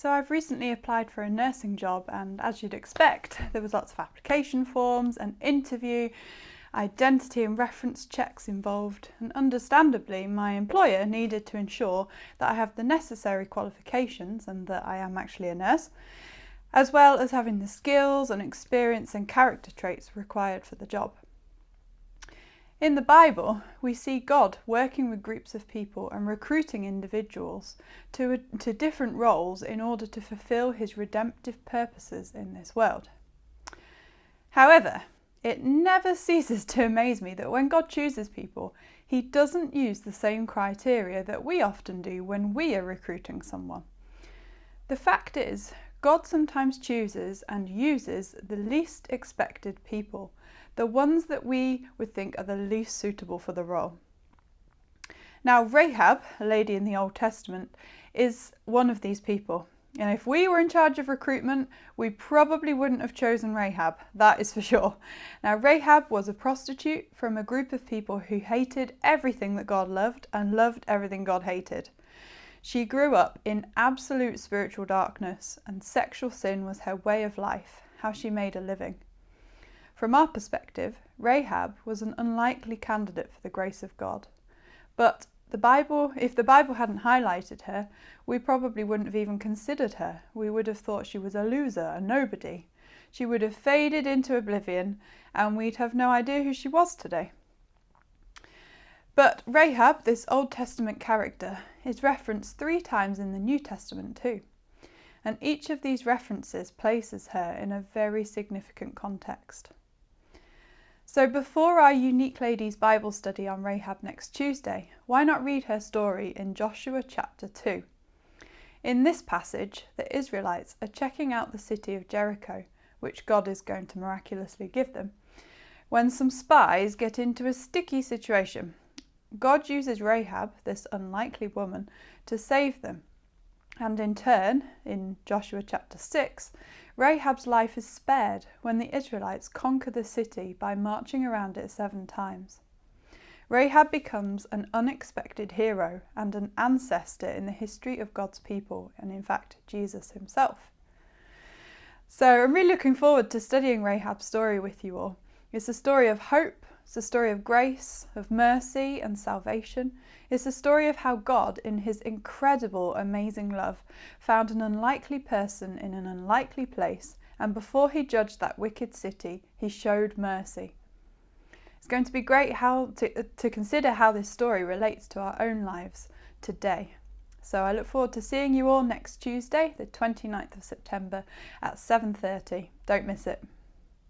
So I've recently applied for a nursing job, and as you'd expect, there was lots of application forms, an interview, identity and reference checks involved, and understandably my employer needed to ensure that I have the necessary qualifications and that I am actually a nurse, as well as having the skills and experience and character traits required for the job. In the Bible, we see God working with groups of people and recruiting individuals to different roles in order to fulfill his redemptive purposes in this world. However, it never ceases to amaze me that when God chooses people, he doesn't use the same criteria that we often do when we are recruiting someone. The fact is, God sometimes chooses and uses the least expected people, the ones that we would think are the least suitable for the role. Now, Rahab, a lady in the Old Testament, is one of these people. And if we were in charge of recruitment, we probably wouldn't have chosen Rahab, that is for sure. Now, Rahab was a prostitute from a group of people who hated everything that God loved and loved everything God hated. She grew up in absolute spiritual darkness, and sexual sin was her way of life, how she made a living. From our perspective, Rahab was an unlikely candidate for the grace of God. But if the Bible hadn't highlighted her, we probably wouldn't have even considered her. We would have thought she was a loser, a nobody. She would have faded into oblivion, and we'd have no idea who she was today. But Rahab, this Old Testament character, is referenced 3 times in the New Testament too. And each of these references places her in a very significant context. So before our Unique Ladies Bible study on Rahab next Tuesday, why not read her story in Joshua chapter 2? In this passage, the Israelites are checking out the city of Jericho, which God is going to miraculously give them, when some spies get into a sticky situation. God uses Rahab, this unlikely woman, to save them. And in turn, in Joshua chapter 6, Rahab's life is spared when the Israelites conquer the city by marching around it 7 times. Rahab becomes an unexpected hero and an ancestor in the history of God's people, and in fact, Jesus himself. So I'm really looking forward to studying Rahab's story with you all. It's a story of hope, it's a story of grace, of mercy and salvation. It's a story of how God, in his incredible, amazing love, found an unlikely person in an unlikely place, and before he judged that wicked city, he showed mercy. It's going to be great to consider how this story relates to our own lives today. So I look forward to seeing you all next Tuesday, the 29th of September at 7:30. Don't miss it.